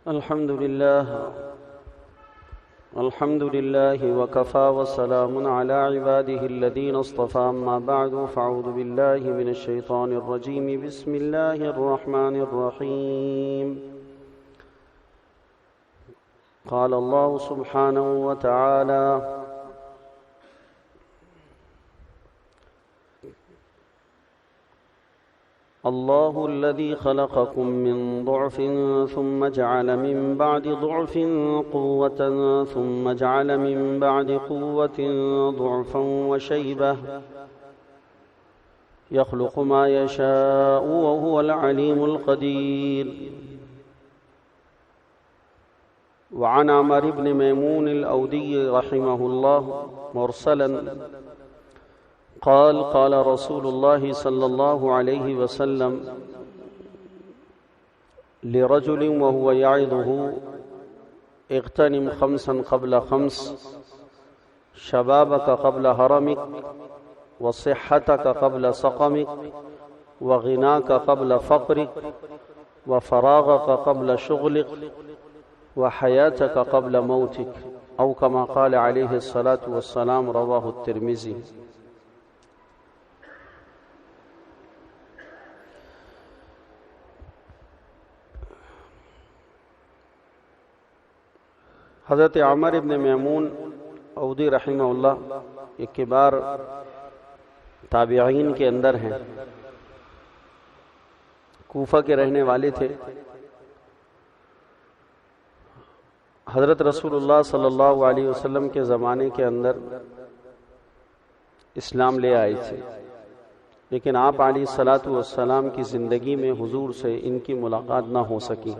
الحمد لله وكفى وسلام على عباده الذين اصطفى أما بعد فأعوذ بالله من الشيطان الرجيم بسم الله الرحمن الرحيم قال الله سبحانه وتعالى الله الذي خلقكم من ضعف ثم جعل من بعد ضعف قوة ثم جعل من بعد قوة ضعفا وشيبة يخلق ما يشاء وهو العليم القدير. وعن عمرو بن ميمون الأودي رحمه الله مرسلا قال قال رسول الله صلى الله عليه وسلم لرجل وهو يعظه اغتنم خمسا قبل خمس شبابك قبل هرمك وصحتك قبل سقمك وغناك قبل فقرك وفراغك قبل شغلك وحياتك قبل موتك أو كما قال عليه الصلاة والسلام. رواه الترمذي. حضرت عمر ابن میمون اودی رحمہ اللہ ایک کبار تابعین کے اندر ہیں، کوفہ کے رہنے والے تھے. حضرت رسول اللہ صلی اللہ علیہ وسلم کے زمانے کے اندر اسلام لے آئے تھے، لیکن آپ علیہ الصلاۃ والسلام کی زندگی میں حضور سے ان کی ملاقات نہ ہو سکی.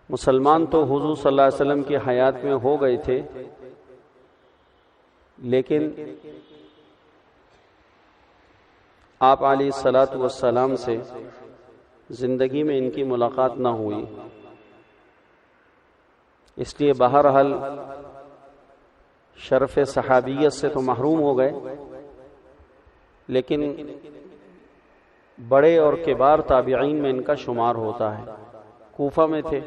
مسلمان تو حضور صلی اللہ علیہ وسلم کی حیات میں ہو گئے تھے، لیکن آپ علیہ الصلاۃ والسلام سے زندگی میں ان کی ملاقات نہ ہوئی. اس لیے بہرحال شرف صحابیت سے تو محروم ہو گئے، لیکن بڑے اور کبار تابعین میں ان کا شمار ہوتا ہے. کوفہ میں تھے،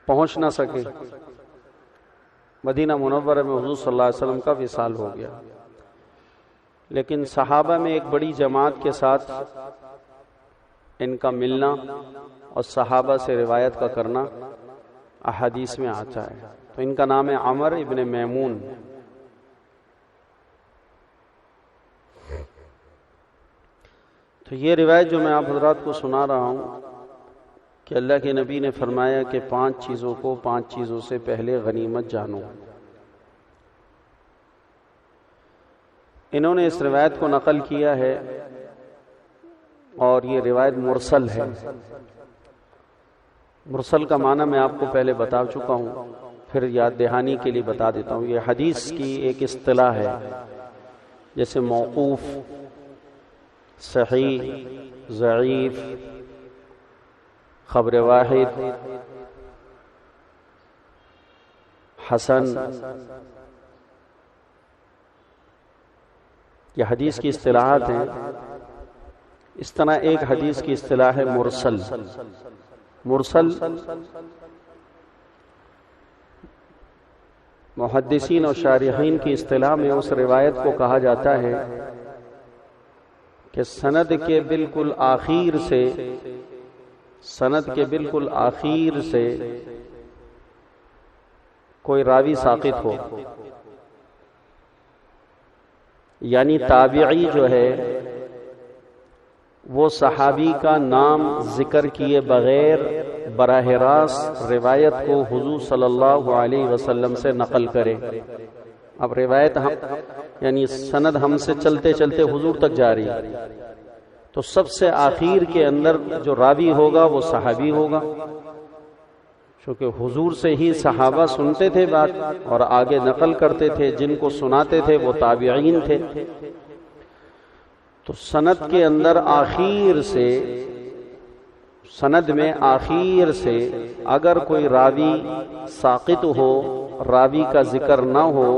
پہنچ نہ سکے. مدینہ منورہ میں حضور صلی اللہ علیہ وسلم کا وصال ہو گیا، لیکن صحابہ میں ایک بڑی جماعت کے ساتھ ان کا ملنا اور صحابہ سے روایت کا کرنا احادیث میں آتا ہے. تو ان کا نام ہے عمر ابن میمون. تو یہ روایت جو میں آپ حضرات کو سنا رہا ہوں کہ اللہ کے نبی نے فرمایا کہ 5 چیزوں کو 5 چیزوں سے پہلے غنیمت جانو. انہوں نے اس روایت کو نقل کیا ہے اور یہ روایت مرسل ہے. مرسل کا معنی میں آپ کو پہلے بتا چکا ہوں، پھر یاد دہانی کے لیے بتا دیتا ہوں. یہ حدیث کی ایک اصطلاح ہے، جیسے موقوف، صحیح، ضعیف، خبر واحد، حسن. یہ حدیث کی اصطلاحات ہیں. اس طرح ایک حدیث کی اصطلاح ہے مرسل. مرسل محدثین اور شارحین کی اصطلاح میں اس روایت کو کہا جاتا ہے کہ سند کے بالکل آخر سے کوئی راوی ساقط ہو، یعنی تابعی جو ہے وہ صحابی کا نام ذکر کیے بغیر براہ راست روایت کو حضور صلی اللہ علیہ وسلم سے نقل کرے. اب روایت یعنی سند ہم سے چلتے چلتے حضور تک جاری، تو سب سے آخر کے اندر جو راوی ہوگا وہ صحابی ہوگا، چونکہ حضور سے ہی صحابہ سنتے تھے بات اور آگے نقل کرتے تھے. جن کو سناتے تھے وہ تابعین تھے. تو سند کے اندر سند میں آخر سے اگر کوئی راوی ساقط ہو، راوی کا ذکر نہ ہو،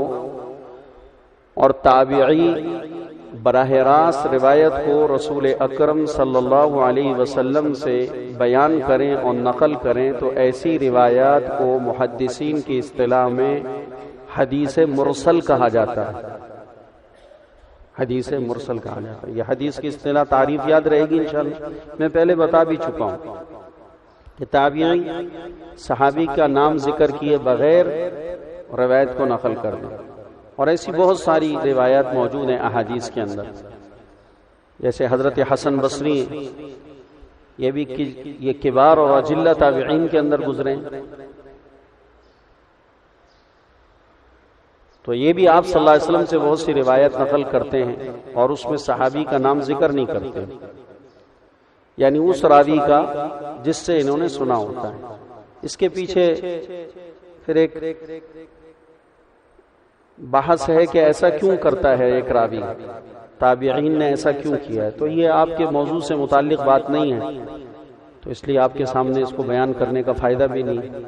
اور تابعی براہ راست روایت کو رسول اکرم صلی اللہ علیہ وسلم سے بیان کریں اور نقل کریں تو ایسی روایات کو محدثین کی اصطلاح میں حدیث مرسل کہا جاتا ہے. حدیث مرسل کہا جاتا ہے. یہ حدیث کی اصطلاح تعریف یاد رہے گی انشاءاللہ. میں پہلے بتا بھی چکا ہوں کہ تابعی صحابی کا نام ذکر کیے بغیر روایت کو نقل کر دیں. اور ایسی بہت ساری روایات موجود ہیں احادیث کے اندر، جیسے حضرت حسن بصری، یہ کبار اور اجلہ تابعین کے اندر گزرے، تو یہ بھی آپ صلی اللہ علیہ وسلم سے بہت سی روایت نقل کرتے ہیں اور اس میں صحابی کا نام ذکر نہیں کرتے، یعنی اس راوی کا جس سے انہوں نے سنا ہوتا ہے. اس کے پیچھے پھر ایک بحث ہے کہ ایسا کیوں کرتا ہے ایک راوی، تابعین نے ایسا کیوں کیا ہے. تو یہ آپ کے موضوع سے متعلق بات نہیں ہے، تو اس لیے آپ کے سامنے اس کو بیان کرنے کا فائدہ بھی نہیں.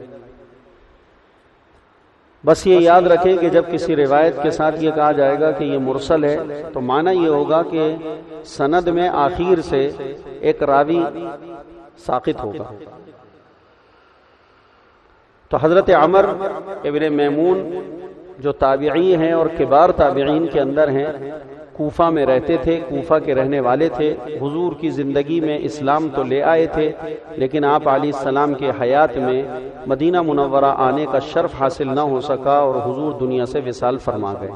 بس یہ یاد رکھیں کہ جب کسی روایت کے ساتھ یہ کہا جائے گا کہ یہ مرسل ہے تو معنی یہ ہوگا کہ سند میں آخر سے ایک راوی ساقط ہوگا. تو حضرت عمر ابن میمون جو تابعی ہیں اور کبار تابعین کے اندر ہیں، کوفہ میں رہتے تھے، کوفہ کے رہنے والے تھے. حضور کی زندگی میں اسلام تو لے آئے تھے، لیکن آپ علیہ السلام کے حیات میں مدینہ منورہ آنے کا شرف حاصل نہ ہو سکا اور حضور دنیا سے وصال فرما گئے.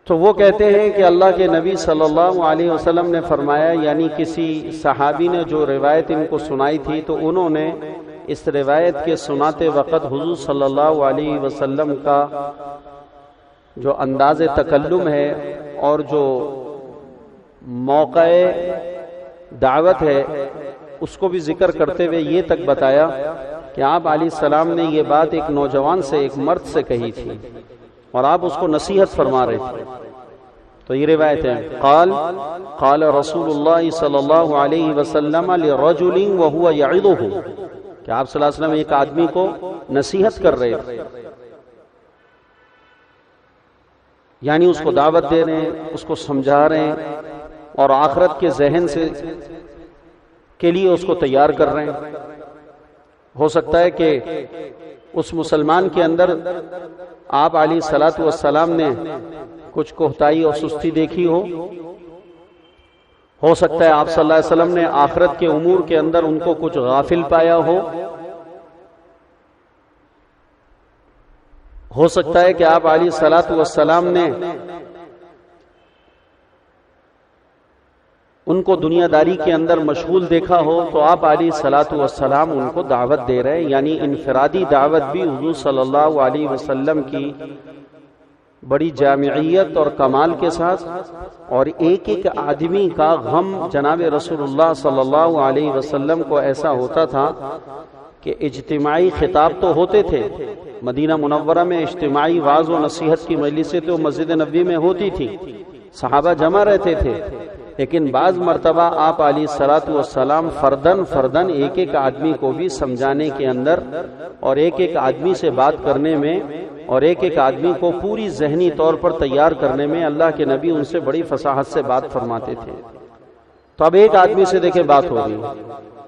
تو وہ کہتے ہیں کہ اللہ کے نبی صلی اللہ علیہ وسلم نے فرمایا، یعنی کسی صحابی نے جو روایت ان کو سنائی تھی تو انہوں نے اس روایت کے سناتے وقت حضور صلی اللہ علیہ وسلم کا جو انداز تکلم ہے اور جو موقع دعوت ہے اس کو بھی ذکر کرتے ہوئے یہ تک بتایا کہ آپ علیہ السلام نے یہ بات ایک نوجوان سے، ایک مرد سے کہی تھی اور آپ اس کو نصیحت فرما رہے تھے. تو یہ روایت ہے، قال رسول اللہ صلی اللہ علیہ وسلم لرجل وهو يعظه، کہ آپ صلی اللہ علیہ وسلم ایک آدمی کو نصیحت کر رہے تھے، یعنی اس کو دعوت دے رہے ہیں، اس کو سمجھا رہے ہیں اور آخرت کے ذہن سے کے لیے اس کو تیار کر رہے ہیں. ہو سکتا ہے کہ اس مسلمان کے اندر آپ علیہ الصلاۃ والسلام نے کچھ کوتاہی اور سستی دیکھی ہو سکتا ہے آپ صلی اللہ علیہ وسلم نے آخرت کے امور کے اندر ان کو کچھ غافل پایا ہو سکتا ہے کہ آپ علیہ الصلاۃ والسلام نے ان کو دنیا داری کے اندر مشغول دیکھا ہو، تو آپ علیہ الصلاۃ والسلام ان کو دعوت دے رہے ہیں. یعنی انفرادی دعوت بھی حضور صلی اللہ علیہ وسلم کی بڑی جامعیت اور کمال کے ساتھ، اور ایک ایک آدمی کا غم جناب رسول اللہ صلی اللہ علیہ وسلم کو ایسا ہوتا تھا کہ اجتماعی خطاب تو ہوتے تھے. مدینہ منورہ میں اجتماعی وعظ و نصیحت کی مجلسیں تو مسجد نبوی میں ہوتی تھی، صحابہ جمع رہتے تھے، لیکن بعض مرتبہ آپ علیہ الصلاۃ والسلام فردن ایک ایک آدمی کو بھی سمجھانے کے اندر اور ایک ایک آدمی سے بات کرنے میں اور ایک ایک آدمی کو پوری ذہنی طور پر تیار کرنے میں اللہ کے نبی ان سے بڑی فصاحت سے بات فرماتے تھے. تو اب ایک آدمی سے دیکھیں بات ہو رہی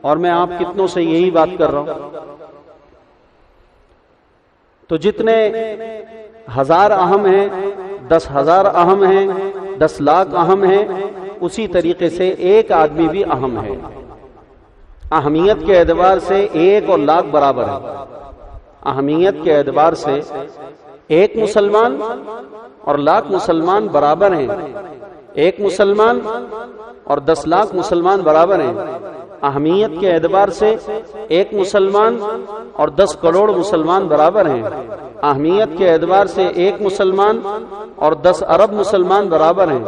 اور میں آپ کتنوں سے یہی بات کر رہا ہوں. تو جتنے ہزار اہم ہیں، 10,000 اہم ہیں، 10 لاکھ اہم ہیں، اسی طریقے سے ایک آدمی بھی اہم ہے. اہمیت کے اعتبار سے ایک اور لاکھ برابر ہے. اہمیت کے اعتبار سے ایک مسلمان اور لاکھ مسلمان برابر ہیں، ایک مسلمان اور 10 لاکھ مسلمان برابر ہیں. اہمیت کے اعتبار سے ایک مسلمان اور 10 کروڑ مسلمان برابر ہیں. اہمیت کے اعتبار سے ایک مسلمان اور 10 ارب مسلمان برابر ہیں.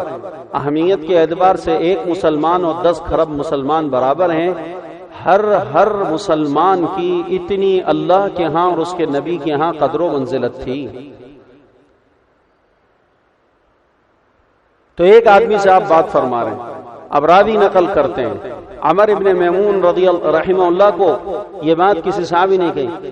اہمیت کے اعتبار سے ایک مسلمان اور 10 خرب مسلمان برابر ہیں. ہر مسلمان کی اتنی اللہ کے ہاں اور اس کے نبی کے ہاں قدر و منزلت تھی. تو ایک آدمی سے آپ بات فرما رہے ہیں. اب راوی نقل کرتے ہیں، عمر ابن میمون رحمہ اللہ کو یہ بات کسی صحابی نے کہی،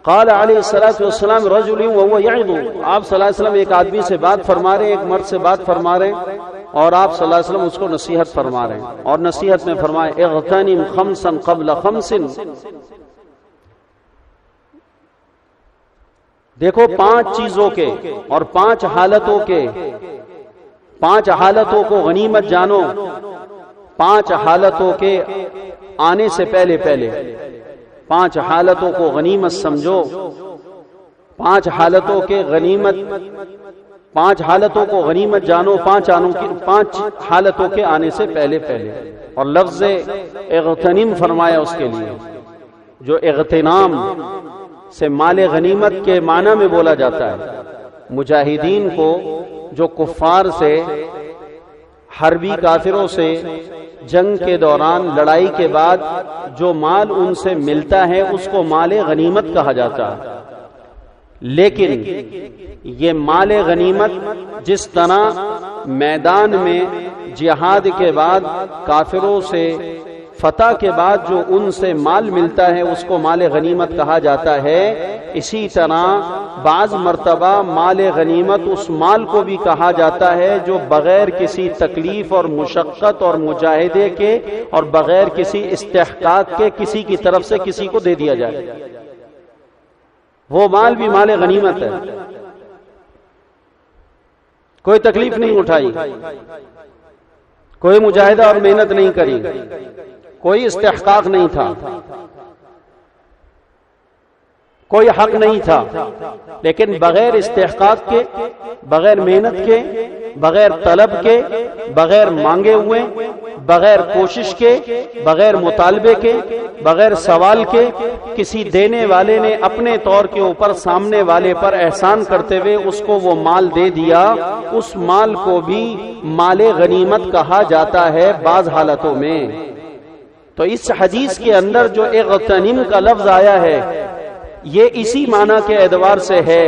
قال علیہ الصلوۃ والسلام رجل وهو يعظ، آپ صلی اللہ علیہ وسلم ایک آدمی سے بات فرما رہے ہیں، ایک مرد سے بات فرما رہے ہیں، اور آپ صلی اللہ علیہ وسلم اس کو نصیحت فرما رہے ہیں، اور نصیحت میں فرمائے اغتنم خمسا قبل خمس، دیکھو 5 چیزوں کے اور 5 حالتوں کے، 5 حالتوں کو غنیمت جانو، 5 حالتوں کے آنے سے پہلے 5 حالتوں کو غنیمت سمجھو، 5 حالتوں کے غنیمت، 5 حالتوں کو غنیمت جانو، 5 حالتوں کے آنے سے پہلے، اور لفظ اغتنم فرمایا اس کے لیے، جو اغتنام سے مال غنیمت کے معنی میں بولا جاتا ہے۔ مجاہدین کو جو کفار سے، حربی کافروں سے جنگ کے دوران لڑائی کے بعد جو مال ان سے ملتا ہے اس کو مال غنیمت کہا جاتا ہے، لیکن یہ مال غنیمت جس طرح میدان میں جہاد کے بعد کافروں سے فتح کے بعد جو ان سے مال ملتا ہے اس کو مال غنیمت کہا جاتا ہے، اسی طرح بعض مرتبہ مال غنیمت اس مال کو بھی کہا جاتا ہے جو بغیر کسی تکلیف اور مشقت اور مجاہدے کے اور بغیر کسی استحقاق کے کسی کی طرف سے کسی کو دے دیا جائے، وہ مال بھی مال غنیمت ہے۔ کوئی تکلیف نہیں اٹھائی، کوئی مجاہدہ اور محنت نہیں کری، کوئی استحقاق نہیں تھا، کوئی حق نہیں تھا، لیکن بغیر استحقاق کے، بغیر محنت کے، بغیر طلب کے، بغیر مانگے ہوئے، بغیر کوشش کے، بغیر مطالبے کے، بغیر سوال کے، کسی دینے والے نے اپنے طور کے اوپر سامنے والے پر احسان کرتے ہوئے اس کو وہ مال دے دیا، اس مال کو بھی مال غنیمت کہا جاتا ہے بعض حالتوں میں۔ تو اس حدیث کے اندر جو اغتنم کا لفظ آیا ہے یہ اسی معنی کے اعتبار سے ہے،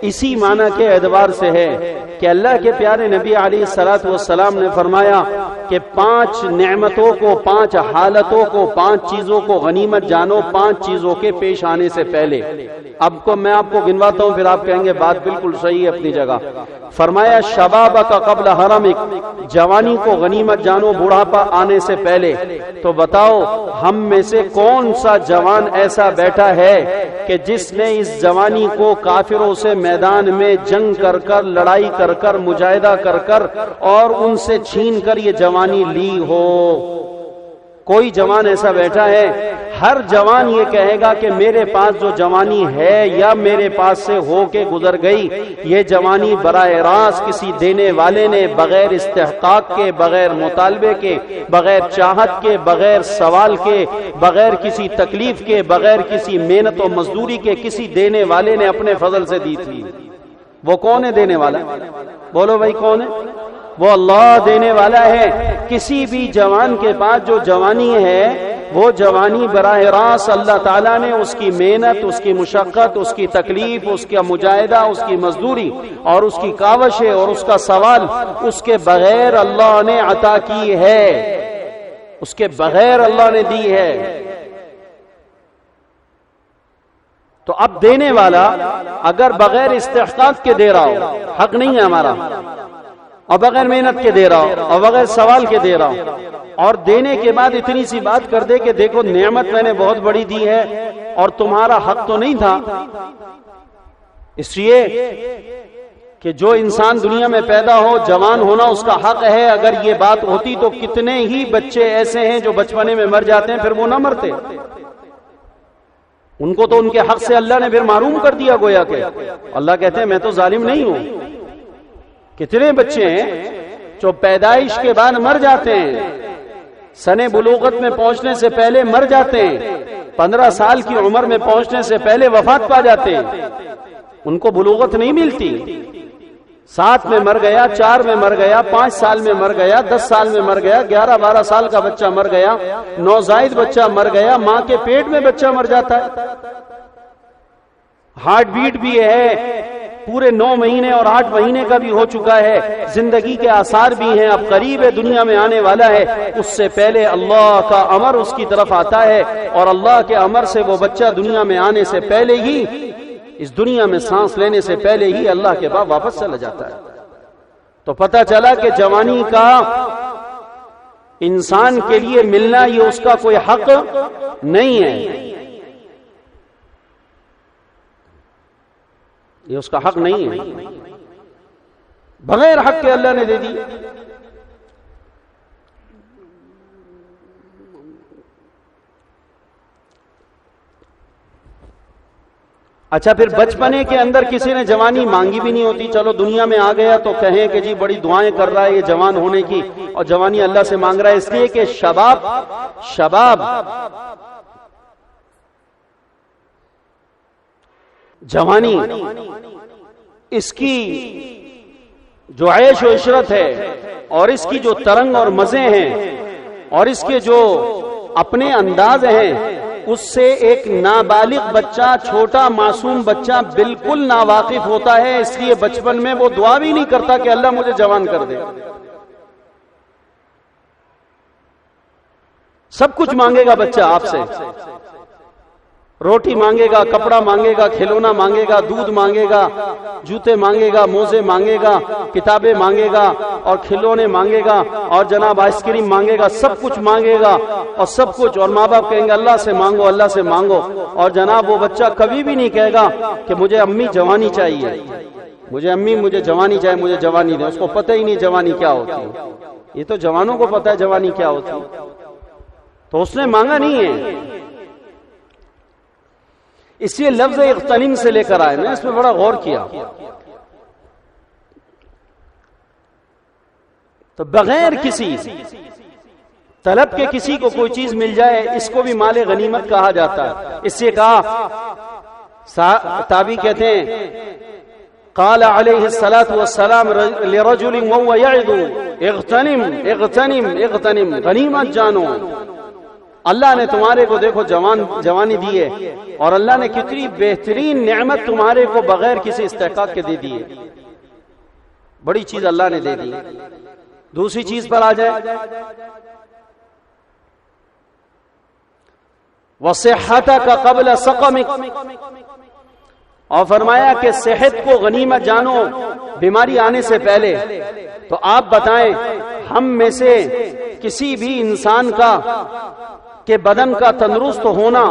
اسی معنی کے اعتبار سے ہے کہ اللہ کے پیارے نبی علیہ الصلوۃ والسلام نے فرمایا کہ 5 نعمتوں کو، 5 حالتوں کو، 5 چیزوں کو غنیمت جانو 5 چیزوں کے پیش آنے سے پہلے۔ اب کو میں آپ کو گنواتا ہوں، پھر آپ کہیں گے بات بالکل صحیح ہے اپنی جگہ۔ فرمایا شبابک قبل حرمک، جوانی کو غنیمت جانو بڑھاپا آنے سے پہلے۔ تو بتاؤ ہم میں سے کون سا جوان ایسا بیٹھا ہے کہ جس نے اس جوانی کو کافروں سے میدان میں جنگ کر کر، لڑائی کر کر، مجاہدہ کر کر اور ان سے چھین کر یہ جوانی لی ہو؟ کوئی جوان ایسا بیٹھا ہے؟ ہر جوان یہ کہے گا کہ میرے پاس جو جوانی ہے یا میرے پاس سے ہو کے گزر گئی، یہ جوانی براہ راست کسی دینے والے نے بغیر استحقاق کے، بغیر مطالبے کے، بغیر چاہت کے، بغیر سوال کے، بغیر کسی تکلیف کے، بغیر کسی محنت و مزدوری کے کسی دینے والے نے اپنے فضل سے دی تھی۔ وہ کون ہے دینے والا؟ بولو بھائی کون ہے؟ وہ اللہ دینے والا ہے۔ کسی بھی جوان کے پاس جو جوانی ہے وہ جوانی براہ راست اللہ تعالیٰ نے اس کی محنت، اس کی مشقت، اس کی تکلیف، اس کا مجاہدہ، اس کی مزدوری اور اس کی کاوشیں اور اس کا سوال اس کے بغیر اللہ نے عطا کی ہے، اس کے بغیر اللہ نے دی ہے۔ تو اب دینے والا اگر بغیر استحقاق کے دے رہا ہو، حق نہیں ہے ہمارا، اور بغیر محنت کے دے رہا ہو اور بغیر سوال کے دے رہا ہو، اور دینے کے بعد اتنی سی بات کر دے کہ دیکھو نعمت میں نے بہت بڑی دی ہے اور تمہارا حق تو نہیں تھا، اس لیے کہ جو انسان دنیا میں پیدا ہو جوان ہونا اس کا حق ہے۔ اگر یہ بات ہوتی تو کتنے ہی بچے ایسے ہیں جو بچپنے میں مر جاتے ہیں، پھر وہ نہ مرتے، ان کو تو ان کے حق سے اللہ نے پھر محروم کر دیا گویا کہ۔ اللہ کہتے ہیں میں تو ظالم نہیں ہوں۔ کتنے بچے ہیں جو پیدائش کے بعد مر جاتے ہیں، سن بلوغت میں پہنچنے سے پہلے مر جاتے ہیں، 15 سال کی عمر میں پہنچنے سے پہلے وفات پا جاتے ہیں، ان کو بلوغت نہیں ملتی۔ 7 میں مر گیا، 4 میں مر گیا، 5 سال میں مر گیا، 10 سال میں مر گیا، 11-12 سال کا بچہ مر گیا، نوزائیدہ بچہ مر گیا، ماں کے پیٹ میں بچہ مر جاتا ہے۔ ہارٹ بیٹ بھی ہے، پورے 9 مہینے اور 8 مہینے کا بھی ہو چکا ہے، زندگی کے آثار بھی ہیں، اب قریب ہے دنیا میں آنے والا ہے، اس سے پہلے اللہ کا امر اس کی طرف آتا ہے، اور اللہ کے امر سے وہ بچہ دنیا میں آنے سے پہلے ہی، اس دنیا میں سانس لینے سے پہلے ہی اللہ کے بعد واپس چلا جاتا ہے۔ تو پتہ چلا کہ جوانی کا انسان کے لیے ملنا یہ اس کا کوئی حق نہیں ہے، یہ اس کا حق نہیں ہے، بغیر حق کے اللہ نے دے دی۔ اچھا پھر بچپنے کے اندر کسی نے جوانی مانگی بھی نہیں ہوتی، چلو دنیا میں آ گیا تو کہیں کہ جی بڑی دعائیں کر رہا ہے یہ جوان ہونے کی، اور جوانی اللہ سے مانگ رہا ہے، اس لیے کہ شباب جوانی اس کی جو عیش و عشرت ہے، اور اس کی جو ترنگ اور مزے ہیں، اور اس کے جو اپنے انداز ہیں، اس سے ایک نابالغ بچہ، چھوٹا معصوم بچہ بالکل ناواقف ہوتا ہے، اس لیے بچپن میں وہ دعا بھی نہیں کرتا کہ اللہ مجھے جوان کر دے۔ سب کچھ مانگے گا بچہ آپ سے، روٹی مانگے گا، کپڑا مانگے گا، کھلونا مانگے گا، دودھ مانگے گا، جوتے مانگے گا، موزے مانگے گا، کتابیں مانگے گا، اور کھلونے مانگے گا، اور جناب آئس کریم مانگے گا، سب کچھ مانگے گا، اور سب کچھ، اور ماں باپ کہیں گے اللہ سے مانگو، اللہ سے مانگو، اور جناب وہ بچہ کبھی بھی نہیں کہے گا کہ مجھے امی جوانی چاہیے، مجھے جوانی چاہیے، مجھے جوانی دے۔ اس کو پتہ ہی نہیں جوانی کیا ہوتی ہے، یہ تو جوانوں کو پتہ ہے جوانی کیا ہوتی ہے، تو اس نے مانگا نہیں ہے۔ اس لیے لفظ اغتنم سے لے کر آئے، میں اس میں بڑا غور کیا، تو بغیر کسی طلب کے کسی کو کوئی چیز مل جائے، اس کو بھی مال غنیمت کہا جاتا ہے۔ اس سے کہا تابعی کہتے ہیں قال علیہ الصلاة والسلام لرجل وهو يعظ اغتنم اغتنم اغتنم، غنیمت جانو، اللہ نے تمہارے کو دیکھو جوانی دی ہے، اور اللہ نے کتنی بہترین نعمت تمہارے کو بغیر کسی استحقاق کے دے دی ہے، بڑی چیز اللہ نے دے دی۔ دوسری چیز پر آ جائے، وَصِحَّتَكَ قَبْلَ سَقَمِكَ، اور فرمایا کہ صحت کو غنیمت جانو بیماری آنے سے پہلے۔ تو آپ بتائیں ہم میں سے کسی بھی انسان کا کہ بدن کا تندرست ہونا،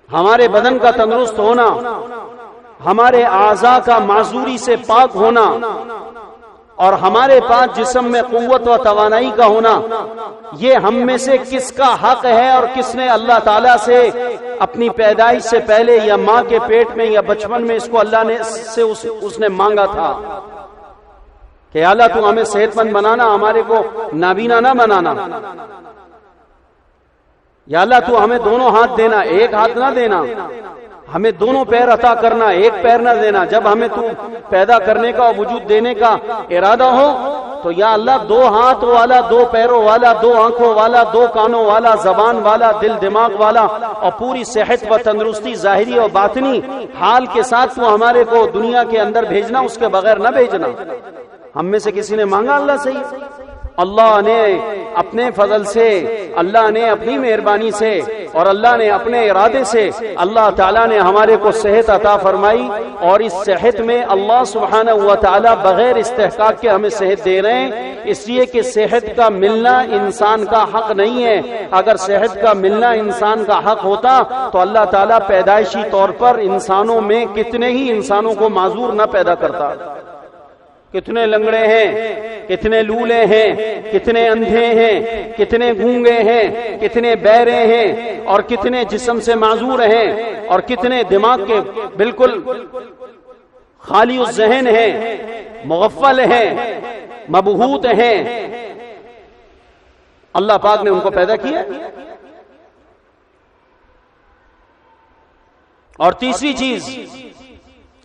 ہمارے بدن کا تندرست ہونا، ہمارے اعضاء کا معذوری سے پاک ہونا، اور ہمارے پاس جسم میں قوت و توانائی کا ہونا، یہ ہم میں سے کس کا حق ہے، اور کس نے اللہ تعالیٰ سے اپنی پیدائش سے پہلے یا ماں کے پیٹ میں یا بچپن میں اس کو اللہ نے سے اس نے مانگا تھا کہ اللہ تو ہمیں صحت مند بنانا، ہمارے کو نابینا نہ بنانا، یا اللہ تو ہمیں دونوں ہاتھ دینا، ایک ہاتھ نہ دینا، ہمیں دونوں پیر عطا کرنا، ایک پیر نہ دینا۔ جب ہمیں تو پیدا کرنے کا اور وجود دینے کا ارادہ ہو تو یا اللہ 2 ہاتھ والا، 2 پیروں والا، 2 آنکھوں والا، 2 کانوں والا، زبان والا، دل دماغ والا، اور پوری صحت و تندرستی ظاہری اور باطنی حال کے ساتھ تو ہمارے کو دنیا کے اندر بھیجنا، اس کے بغیر نہ بھیجنا۔ ہم میں سے کسی نے مانگا اللہ سے؟ اللہ نے اپنے فضل سے، اللہ نے اپنی مہربانی سے، اور اللہ نے اپنے ارادے سے، اللہ تعالیٰ نے ہمارے کو صحت عطا فرمائی، اور اس صحت میں اللہ سبحانہ و تعالیٰ بغیر استحقاق کے ہمیں صحت دے رہے ہیں، اس لیے کہ صحت کا ملنا انسان کا حق نہیں ہے۔ اگر صحت کا ملنا انسان کا حق ہوتا تو اللہ تعالیٰ پیدائشی طور پر انسانوں میں کتنے ہی انسانوں کو معذور نہ پیدا کرتا۔ کتنے لنگڑے ہیں، کتنے لولے ہیں، کتنے اندھے ہیں، کتنے گونگے ہیں، کتنے بہرے ہیں، اور کتنے جسم سے معذور ہیں، اور کتنے دماغ کے بالکل خالی الذہن ہیں، مغفل ہیں، مبہوت ہیں۔ اللہ پاک نے ان کو پیدا کیا۔ اور تیسری چیز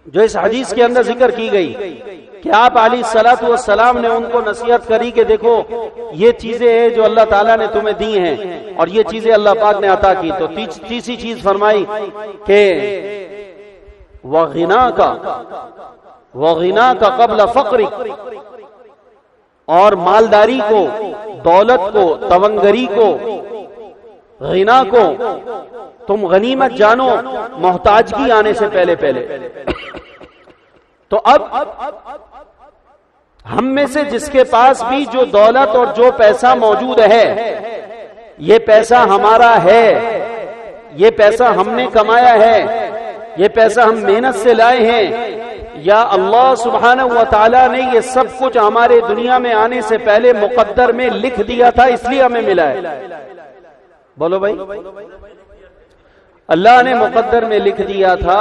جو اس حدیث کے اندر ذکر کی گئی کہ آپ علیہ الصلوۃ والسلام نے ان کو نصیحت کری کہ دیکھو یہ چیزیں ہیں جو اللہ تعالیٰ نے تمہیں دی ہیں، اور یہ چیزیں اللہ پاک نے عطا کی۔ تو تیسری چیز فرمائی کہ وغنا کا قبل فقرک، اور مالداری کو، دولت کو، تونگری کو، غنا کو تم غنیمت جانو محتاجگی آنے سے پہلے پہلے۔ تو اب ہم میں سے جس کے پاس بھی جو دولت اور جو پیسہ موجود ہے، یہ پیسہ ہمارا ہے، یہ پیسہ ہم نے کمایا ہے، یہ پیسہ ہم محنت سے لائے ہیں، یا اللہ سبحانہ و تعالی نے یہ سب کچھ ہمارے دنیا میں آنے سے پہلے مقدر میں لکھ دیا تھا، اس لیے ہمیں ملا ہے؟ بولو بھائی، اللہ نے مقدر میں لکھ دیا تھا،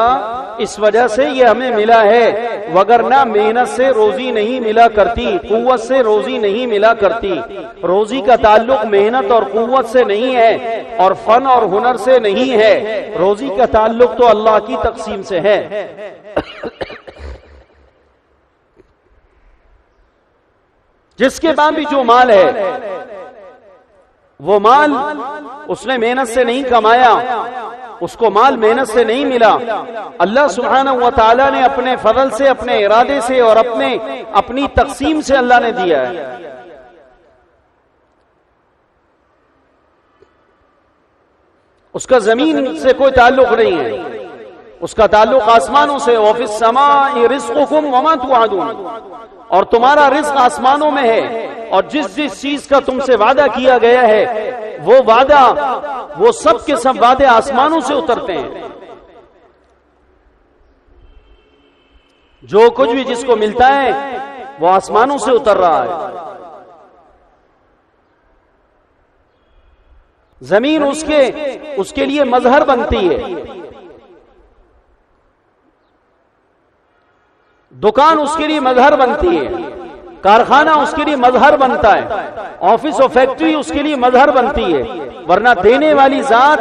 اس وجہ سے یہ ہمیں ملا ہے، وگرنہ محنت سے روزی نہیں ملا کرتی، قوت سے روزی نہیں ملا کرتی۔ روزی کا تعلق محنت اور قوت سے نہیں ہے، اور فن اور ہنر سے نہیں ہے، روزی کا تعلق تو اللہ کی تقسیم سے ہے۔ جس کے پاس بھی جو مال ہے، وہ مال اس نے محنت سے نہیں کمایا، اس کو مال محنت سے نہیں ملا، اللہ سبحانہ و تعالی نے اپنے فضل سے، اپنے ارادے سے اور اپنی تقسیم سے اللہ نے دیا ہے۔ اس کا زمین سے کوئی تعلق نہیں ہے، اس کا تعلق آسمانوں سے۔ وَفِي السَّمَاءِ رِزْقُكُمْ وَمَا تُوعَدُونَ، اور تمہارا رزق آسمانوں میں ہے، اور جس چیز کا تم سے وعدہ کیا گیا ہے وہ وعدہ، وہ سب کے سب وعدے آسمانوں سے اترتے ہیں۔ جو کچھ بھی جس کو ملتا ہے وہ آسمانوں سے اتر رہا ہے۔ زمین اس کے لیے مظہر بنتی ہے، دکان اس کے لیے مظہر بنتی ہے، کارخانہ اس کے لیے مظہر بنتا ہے، آفس اور فیکٹری اس کے لیے مظہر بنتی ہے، ورنہ دینے والی ذات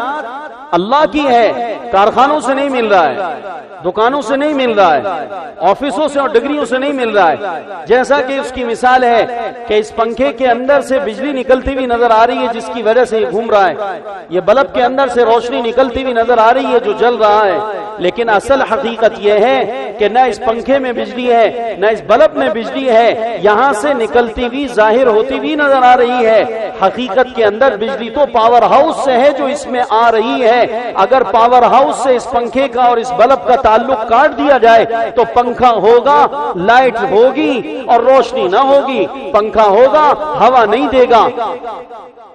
اللہ کی ہے، کارخانوں سے نہیں مل رہا ہے، دکانوں سے نہیں مل رہا ہے، آفسوں سے اور ڈگریوں سے نہیں مل رہا ہے۔ جیسا کہ اس کی مثال ہے کہ اس پنکھے کے اندر سے بجلی نکلتی ہوئی نظر آ رہی ہے جس کی وجہ سے یہ گھوم رہا ہے، یہ بلب کے اندر سے روشنی نکلتی ہوئی نظر آ رہی ہے جو جل رہا ہے، لیکن اصل حقیقت یہ ہے کہ نہ اس پنکھے میں بجلی ہے نہ اس بلب میں بجلی ہے، یہاں سے نکلتی ہوئی ظاہر ہوتی ہوئی نظر آ رہی ہے، حقیقت کے اندر بجلی تو پاور ہاؤس سے ہے جو اس میں آ رہی ہے۔ اگر پاور ہاؤس سے اس پنکھے کا اور اس بلب کا تعلق کاٹ دیا جائے تو پنکھا ہوگا، لائٹ ہوگی اور روشنی نہ ہوگی، پنکھا ہوگا ہوا نہیں دے گا،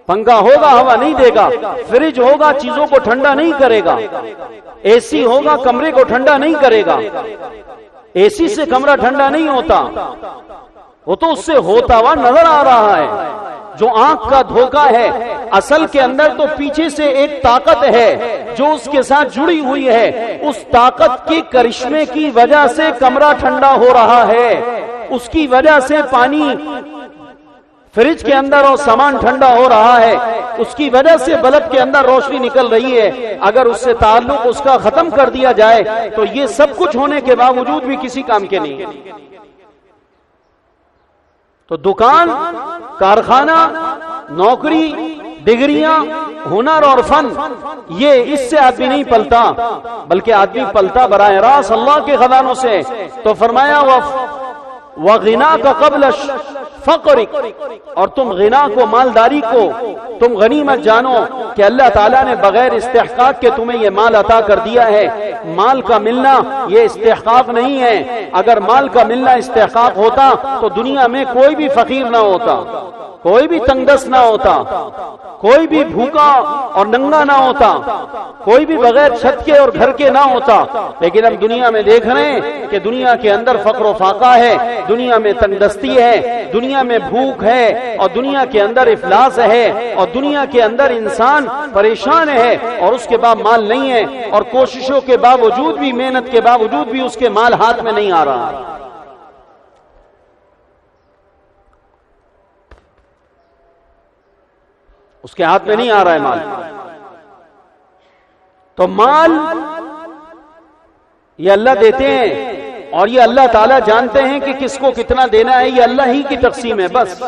پنکھا ہوگا ہوا نہیں دے گا، فریج ہوگا چیزوں کو ٹھنڈا نہیں کرے گا، اے سی ہوگا کمرے کو ٹھنڈا نہیں کرے گا، اے سی سے کمرہ ٹھنڈا نہیں ہوتا، وہ تو اس سے ہوتا ہوا نظر آ رہا ہے۔ جو آنکھ کا دھوکہ ہے، اصل کے اندر تو پیچھے سے ایک طاقت ہے جو اس کے ساتھ جڑی ہوئی ہے، اس طاقت کے کرشمے کی وجہ سے کمرہ ٹھنڈا ہو رہا ہے، اس کی وجہ سے پانی فریج کے اندر اور سامان ٹھنڈا ہو رہا ہے، اس کی وجہ سے بلب کے اندر روشنی نکل رہی ہے۔ اگر اس سے تعلق اس کا ختم کر دیا جائے تو یہ سب کچھ ہونے کے باوجود بھی کسی کام کے نہیں ہے۔ تو دکان، کارخانہ، نوکری، ڈگریاں، ہنر اور فن، یہ اس سے آدمی نہیں پلتا، بلکہ آدمی پلتا براہ راست اللہ کے خزانوں سے۔ تو فرمایا وَغِنَا کا قبل فقرک، اور تم غنا کو، مالداری کو تم غنیمت جانو کہ اللہ تعالیٰ نے بغیر استحقاق کے تمہیں یہ مال عطا کر دیا ہے۔ مال کا ملنا یہ استحقاق نہیں ہے، اگر مال کا ملنا استحقاق ہوتا تو دنیا میں کوئی بھی فقیر نہ ہوتا، کوئی بھی تنگ دست نہ ہوتا، کوئی بھی بھوکا اور ننگا نہ ہوتا، کوئی بھی بغیر چھت کے اور گھر کے نہ ہوتا۔ لیکن ہم دنیا میں دیکھ رہے ہیں کہ دنیا کے اندر فقر و فاقہ ہے، دنیا میں تنگ دستی ہے، دنیا میں بھوک ہے، اور دنیا کے اندر افلاس ہے، اور دنیا کے اندر انسان پریشان ہے، اور اس کے بعد مال نہیں ہے، اور کوششوں کے باوجود بھی، محنت کے باوجود بھی اس کے مال ہاتھ میں نہیں آ رہا۔ اس کے ہاتھ میں نہیں آ رہا ہے مال۔ تو مال یہ اللہ دیتے ہیں، اور یہ اللہ تعالیٰ جانتے ہیں کہ کس کو کتنا دینا ہے، یہ اللہ ہی کی تقسیم ہے بس۔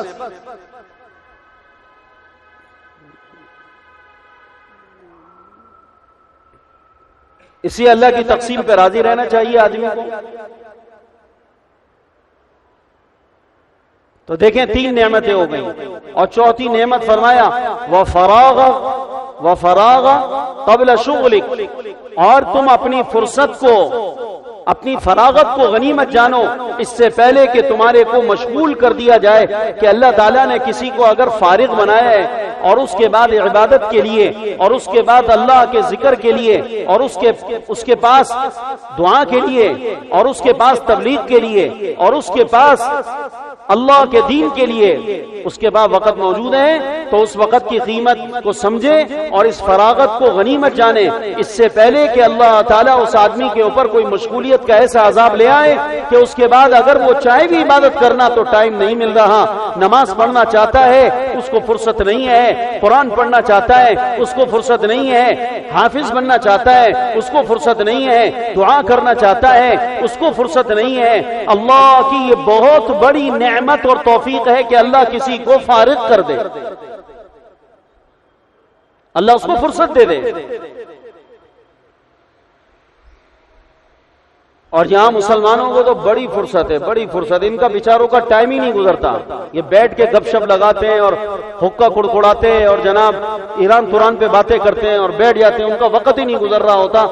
اسی اللہ کی تقسیم پہ راضی رہنا چاہیے آدمی کو. تو دیکھیں 3 نعمتیں ہو گئیں، اور چوتھی نعمت فرمایا وفراغ قبل شغلک، اور تم اپنی فرصت کو، اپنی فراغت کو غنیمت جانو اس سے پہلے کہ تمہارے کو مشغول کر دیا جائے. کہ اللہ تعالیٰ نے کسی کو اگر فارغ بنایا ہے اور اس کے بعد عبادت کے لیے، اور اس کے بعد اللہ کے ذکر کے لیے، اور اس کے پاس دعا کے لیے، اور اس کے پاس تبلیغ کے لیے، اور اس کے پاس اللہ کے دین کے لیے اس کے بعد وقت موجود ہے، تو اس وقت کی قیمت کو سمجھے اور اس فراغت کو غنیمت جانے اس سے پہلے کہ اللہ تعالیٰ اس آدمی کے اوپر کوئی مشغولیت کا ایسا عذاب لے آئے کہ اس کے بعد اگر وہ چاہے بھی عبادت کرنا تو ٹائم نہیں مل رہا. نماز پڑھنا چاہتا ہے اس کو فرصت نہیں ہے، قرآن پڑھنا چاہتا ہے اس کو فرصت نہیں ہے، حافظ بننا چاہتا ہے اس کو فرصت نہیں ہے، دعا کرنا چاہتا ہے اس کو فرصت نہیں ہے. اللہ کی یہ بہت بڑی نعمت اور توفیق ہے کہ اللہ کسی کو فارغ کر دے، اللہ اس کو فرصت دے دے. اور یہاں مسلمانوں کو تو بڑی فرصت ہے، بڑی فرصت. ان کا بیچاروں کا ٹائم ہی نہیں گزرتا. یہ بیٹھ کے گپ شپ لگاتے ہیں اور حقہ کڑکڑاتے ہیں اور جناب ایران توران پہ باتیں کرتے ہیں اور بیٹھ جاتے ہیں. ان کا وقت ہی نہیں گزر رہا ہوتا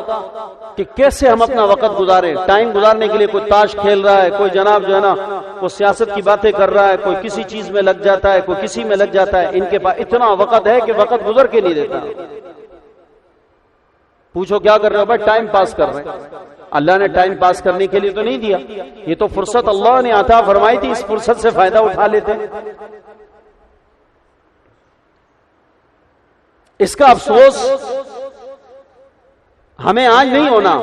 کہ کیسے ہم اپنا وقت گزاریں. ٹائم گزارنے کے لیے کوئی تاش کھیل رہا ہے، کوئی جناب جو ہے نا وہ سیاست کی باتیں کر رہا ہے، کوئی کسی چیز میں لگ جاتا ہے، کوئی کسی میں لگ جاتا ہے. ان کے پاس اتنا وقت ہے کہ وقت گزر کے نہیں دیتا. پوچھو کیا کر رہے ہو؟ بھائی ٹائم پاس کر رہے ہیں. اللہ نے ٹائم پاس کرنے کے لیے تو نہیں دیا، یہ تو فرصت اللہ نے عطا فرمائی تھی، اس فرصت سے فائدہ اٹھا لیتے. اس کا افسوس ہمیں آج نہیں ہونا،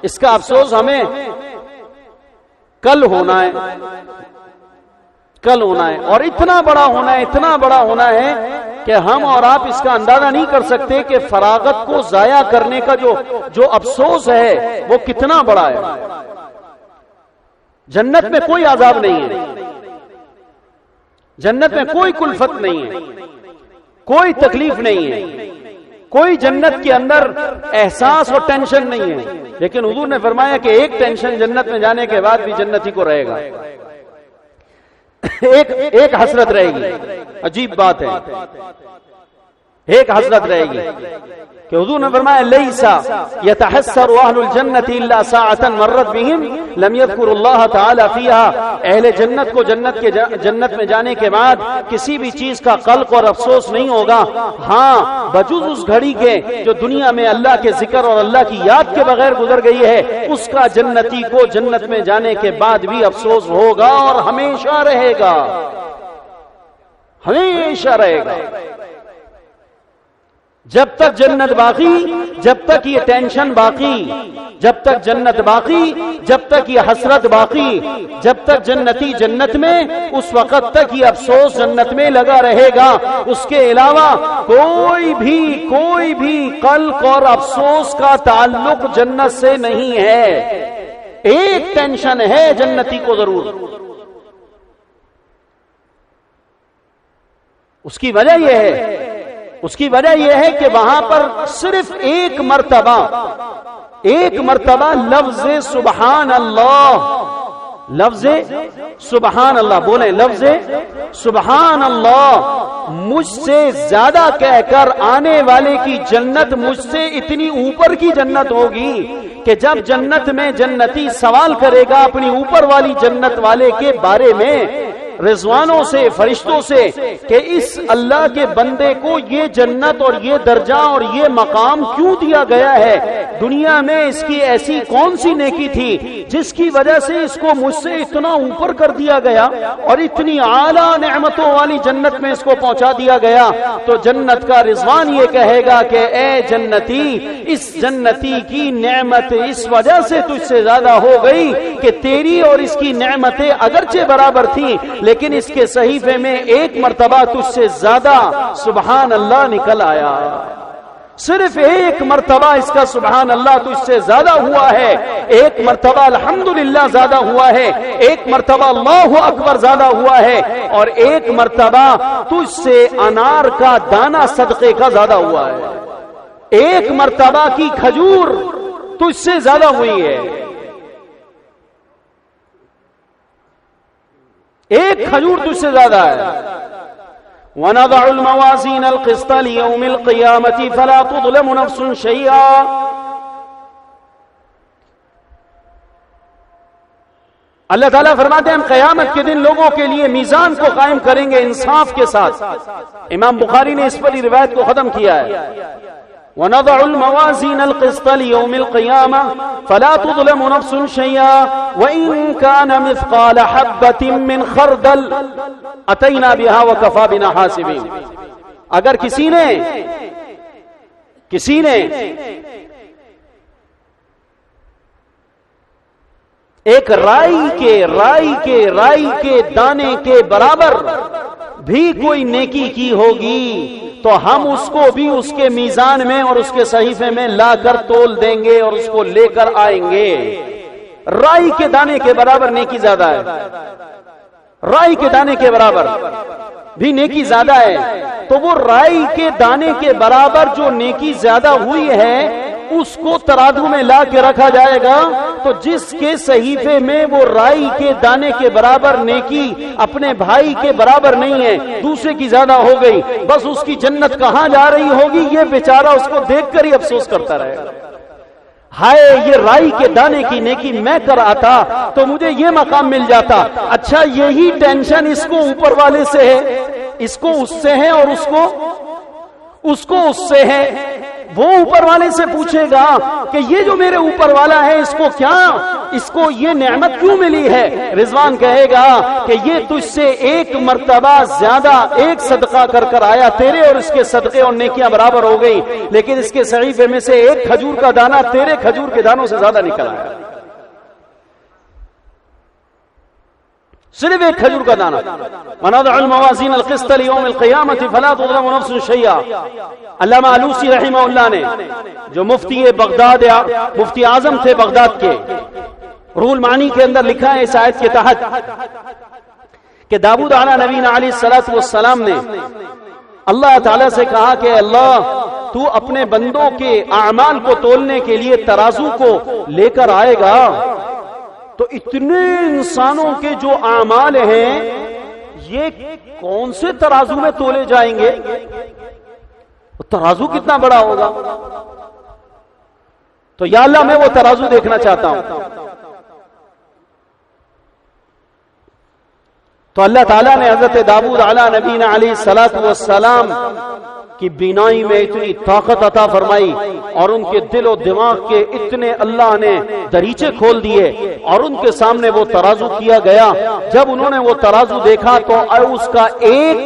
اس کا افسوس ہمیں کل ہونا ہے، کل ہونا ہے. اور اتنا بڑا ہونا ہے، اتنا بڑا ہونا ہے کہ ہم اور آپ اس کا اندازہ نہیں کر سکتے کہ فراغت کو ضائع کرنے کا جو افسوس ہے وہ کتنا بڑا ہے. جنت میں کوئی عذاب نہیں ہے، جنت میں کوئی کلفت نہیں ہے، کوئی تکلیف نہیں ہے، کوئی جنت کے اندر احساس اور ٹینشن نہیں ہے. لیکن حضور نے فرمایا کہ ایک ٹینشن جنت میں جانے کے بعد بھی جنتی کو رہے گا، ایک حسرت رہے گی. عجیب بات ہے، ایک حسرت رہے گی کہ حضور نے فرمایا لیسا یتحسر اہل الجنت الا ساعۃ مرت بهم لم يذكر الله تعالی فيها. اہل جنت کو جنت میں جانے کے بعد کسی بھی چیز کا قلق اور افسوس نہیں ہوگا، ہاں بجز اس گھڑی کے جو دنیا میں اللہ کے ذکر اور اللہ کی یاد کے بغیر گزر گئی ہے، اس کا جنتی کو جنت میں جانے کے بعد بھی افسوس ہوگا اور ہمیشہ رہے گا، ہمیشہ رہے گا. جب تک جنت باقی، جب تک یہ ٹینشن باقی، جب تک جنت باقی، جب تک یہ حسرت باقی، جب تک جنتی جنت میں، اس وقت تک یہ افسوس جنت میں لگا رہے گا. اس کے علاوہ کوئی بھی قلق اور افسوس کا تعلق جنت سے نہیں ہے. ایک ٹینشن ہے جنتی کو ضرور، اس کی وجہ یہ ہے کہ وہاں پر صرف ایک مرتبہ لفظ سبحان اللہ، لفظ سبحان اللہ بولیں، لفظ سبحان اللہ مجھ سے زیادہ کہہ کر آنے والے کی جنت مجھ سے اتنی اوپر کی جنت ہوگی کہ جب جنت میں جنتی سوال کرے گا اپنی اوپر والی جنت والے کے بارے میں رضوانوں سے، فرشتوں سے، کہ اس اللہ کے بندے کو یہ جنت اور یہ درجہ اور یہ مقام کیوں دیا گیا ہے؟ دنیا میں اس کی ایسی کون سی نیکی تھی جس کی وجہ سے اس کو مجھ سے اتنا اوپر کر دیا گیا اور اتنی اعلیٰ نعمتوں والی جنت میں اس کو پہنچا دیا گیا؟ تو جنت کا رضوان یہ کہے گا کہ اے جنتی، اس جنتی کی نعمت اس وجہ سے تجھ سے زیادہ ہو گئی کہ تیری اور اس کی نعمتیں اگرچہ برابر تھیں، لیکن اس کے صحیفے میں ایک مرتبہ تجھ سے زیادہ سبحان اللہ نکل آیا. صرف ایک مرتبہ اس کا سبحان اللہ تجھ سے زیادہ ہوا ہے، ایک مرتبہ الحمدللہ زیادہ ہوا ہے، ایک مرتبہ اللہ اکبر زیادہ ہوا ہے، اور ایک مرتبہ تجھ سے انار کا دانہ صدقے کا زیادہ ہوا ہے. ایک مرتبہ کی کھجور تجھ سے زیادہ ہوئی ہے. ایک کھجور تجھ سے زیادہ ہے. وَنَضَعُ الْمَوَازِينَ الْقِسْطَ لِيَوْمِ الْقِيَامَةِ فَلَا تُظْلَمُ نَفْسٌ شَيْئًا. اللہ تعالیٰ فرماتے ہیں ہم قیامت کے دن لوگوں کے لیے میزان کو قائم کریں گے انصاف کے ساتھ. امام بخاری نے اس پر ہی روایت کو ختم کیا ہے. وَنَضَعُ الْمَوَازِينَ الْقِسْطَ لِيَوْمِ الْقِيَامَةِ فَلَا تُظْلَمُ نَفْسٌ شَيْئًا وَإِن كَانَ مِثْقَالَ حَبَّةٍ مِّنْ خَرْدَلٍ أَتَيْنَا بِهَا وَكَفَى بِنَا حَاسِبِينَ. اگر کسی نے ایک رائی کے دانے کے برابر بھی کوئی نیکی کی ہوگی تو ہم اس کو بھی اس کے میزان میں اور اس کے صحیفے میں لا کر تول دیں گے اور اس کو لے کر آئیں گے. رائی کے دانے کے برابر نیکی زیادہ ہے. رائی کے دانے کے برابر بھی نیکی زیادہ ہے. تو وہ رائی کے دانے کے برابر جو نیکی زیادہ ہوئی ہے اس کو ترازو میں لا کے رکھا جائے گا. تو جس کے صحیفے میں وہ رائی کے دانے کے برابر نیکی اپنے بھائی کے برابر نہیں ہے, دوسرے کی زیادہ ہو گئی, بس اس کی جنت کہاں جا رہی ہوگی یہ بیچارہ اس کو دیکھ کر ہی افسوس کرتا رہے گا. ہائے یہ رائی کے دانے کی نیکی میں کر آتا تو مجھے یہ مقام مل جاتا. اچھا یہی ٹینشن اس کو اوپر والے سے ہے, اس کو اس سے ہے اور اس کو اس سے ہے. وہ اوپر والے سے پوچھے گا کہ یہ جو میرے اوپر والا ہے اس کو یہ نعمت کیوں ملی ہے؟ رضوان کہے گا کہ یہ تجھ سے ایک مرتبہ زیادہ ایک صدقہ کر آیا, تیرے اور اس کے صدقے اور نیکیاں برابر ہو گئی, لیکن اس کے صحیفے میں سے ایک کھجور کا دانہ تیرے کھجور کے دانوں سے زیادہ نکل آیا. صرف ایک کھجور کا دانہ. وَنَضَعُ الْمَوَازِينَ الْقِسْطَ لِيَوْمِ الْقِيَامَةِ فَلَا تُظْلَمُ نَفْسٌ شَيْئًا. علامہ آلوسی رحمہ اللہ نے, جو مفتی بغداد یا مفتی اعظم تھے بغداد کے, روح المعانی کے اندر لکھا ہے اس آیت کے تحت کہ داؤد علیہ نبینا علیہ الصلوۃ والسلام نے اللہ تعالیٰ سے کہا کہ اللہ تو اپنے بندوں کے اعمال کو تولنے کے لیے ترازو کو لے کر آئے گا تو اتنے انسانوں کے جو اعمال ہیں یہ کون سے ترازو میں تولے جائیں گے؟ ترازو کتنا بڑا ہوگا؟ تو یا اللہ میں وہ ترازو دیکھنا چاہتا ہوں. تو اللہ تعالیٰ نے حضرت داؤد علیہ نبینا علیہ الصلوۃ والسلام کی بینائی میں اتنی طاقت عطا فرمائی اور ان کے دل و دماغ کے اتنے اللہ نے دریچے کھول دیے اور ان کے سامنے وہ ترازو کیا گیا. جب انہوں نے وہ ترازو دیکھا تو اس کا ایک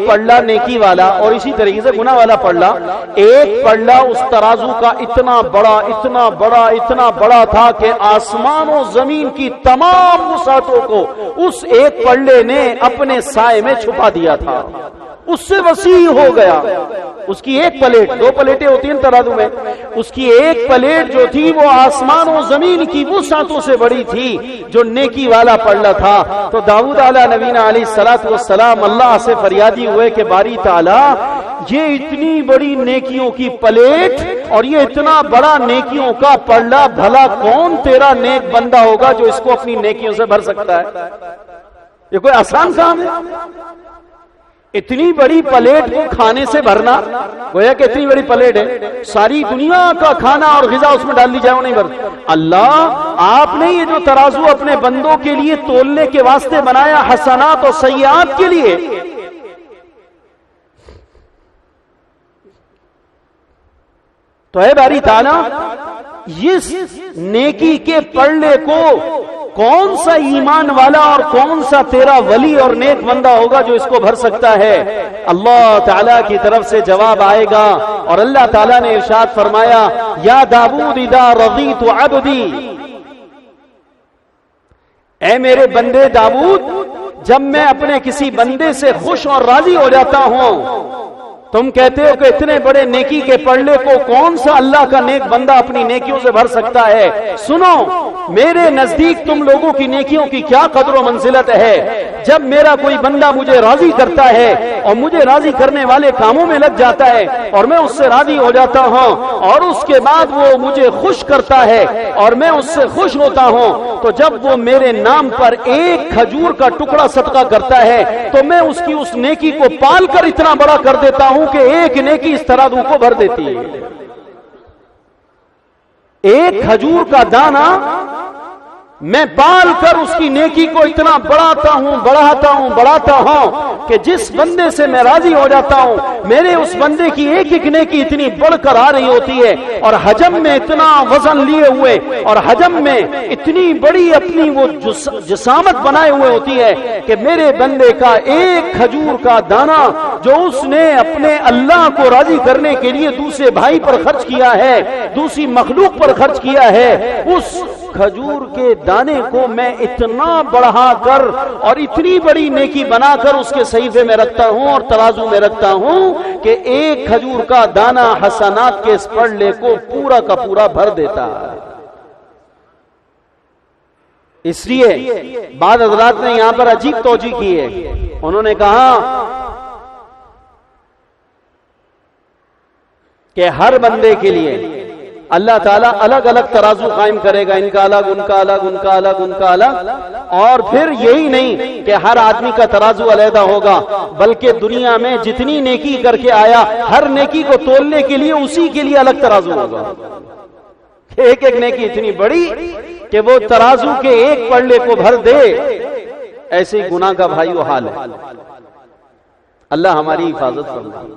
پلڑا نیکی والا اور اسی طریقے سے گناہ والا پلڑا, ایک پلڑا اس ترازو کا اتنا بڑا تھا کہ آسمان و زمین کی تمام وسعتوں کو اس ایک پلڑے نے اپنے سائے میں چھپا دیا تھا. اس سے وسیع ہو گیا. اس کی ایک پلیٹ, 2 پلیٹیں ہوتی ہیں ترازو میں, اس کی ایک پلیٹ جو تھی وہ آسمان و زمین کی وسعتوں سے بڑی تھی جو نیکی والا پلڑا تھا. تو داؤد علیہ نبینا علیہ الصلوۃ والسلام اللہ سے فریادی ہوئے کہ باری تعالی یہ اتنی بڑی نیکیوں کی پلیٹ اور یہ اتنا بڑا نیکیوں کا پلڑا, بھلا کون تیرا نیک بندہ ہوگا جو اس کو اپنی نیکیوں سے بھر سکتا ہے؟ یہ کوئی آسان کام ہے؟ اتنی بڑی پلیٹ کو کھانے سے بھرنا, گویا کہ اتنی بڑی پلیٹ ہے, ساری دنیا کا کھانا اور غذا اس میں ڈال دی جائے وہ نہیں بھرتا. اللہ آپ نے یہ جو ترازو اپنے بندوں کے لیے تولنے کے واسطے بنایا حسنات اور سیئات کے لیے, تو اے باری تعالیٰ اس نیکی کے پلڑے کو کون سا ایمان والا اور کون سا تیرا ولی اور نیک بندہ ہوگا جو اس کو بھر سکتا ہے؟ اللہ تعالیٰ کی طرف سے جواب آئے گا اور اللہ تعالیٰ نے ارشاد فرمایا یا داؤد اذا رضیت عبدی, اے میرے بندے داؤد جب میں اپنے کسی بندے سے خوش اور راضی ہو جاتا ہوں تم کہتے ہو کہ اتنے بڑے نیکی کے پڑھنے کو کون سا اللہ کا نیک بندہ اپنی نیکیوں سے بھر سکتا ہے؟ سنو، میرے نزدیک تم لوگوں کی نیکیوں کی کیا قدر و منزلت ہے۔ جب میرا کوئی بندہ مجھے راضی کرتا ہے اور مجھے راضی کرنے والے کاموں میں لگ جاتا ہے اور میں اس سے راضی ہو جاتا ہوں اور اس کے بعد وہ مجھے خوش کرتا ہے اور میں اس سے خوش ہوتا ہوں، تو جب وہ میرے نام پر ایک کھجور کا ٹکڑا صدقہ کرتا ہے تو میں اس کی اس نیکی کو پال کر اتنا بڑا کر دیتا ہوں کہ ایک نیکی اس ترازو کو بھر دیتی ہے۔ ایک کھجور کا دانہ میں پال کر اس کی نیکی کو اتنا بڑھاتا ہوں کہ جس بندے سے میں راضی ہو جاتا ہوں میرے اس بندے کی ایک ایک نیکی اتنی بڑھ کر آ رہی ہوتی ہے، اور حجم میں اتنا وزن لیے ہوئے اور حجم میں اتنی بڑی اپنی وہ جسامت بنائے ہوئے ہوتی ہے کہ میرے بندے کا ایک کھجور کا دانہ جو اس نے اپنے اللہ کو راضی کرنے کے لیے دوسرے بھائی پر خرچ کیا ہے، دوسری مخلوق پر خرچ کیا ہے، اس کھجور کے دانے کو میں اتنا بڑھا کر اور اتنی بڑی نیکی بنا کر اس کے صحیفے میں رکھتا ہوں اور ترازو میں رکھتا ہوں کہ ایک کھجور کا دانہ حسنات کے اس پڑھلے کو پورا کا پورا بھر دیتا ہے۔ اس لیے بعض حضرات نے یہاں پر عجیب توجیہ کی ہے، انہوں نے کہا کہ ہر بندے کے لیے اللہ تعالیٰ الگ الگ ترازو قائم کرے گا، ان کا الگ، ان کا الگ، ان کا الگ، ان کا الگ، اور پھر یہی نہیں کہ ہر آدمی کا ترازو علیحدہ ہوگا، بلکہ دنیا میں جتنی نیکی کر کے آیا ہر نیکی کو تولنے کے لیے اسی کے لیے الگ ترازو ہوگا۔ ایک ایک نیکی اتنی بڑی کہ وہ ترازو کے ایک پلڑے کو بھر دے، ایسے ہی گناہ کا بھائی وہ حال ہے۔ اللہ ہماری حفاظت فرمائے۔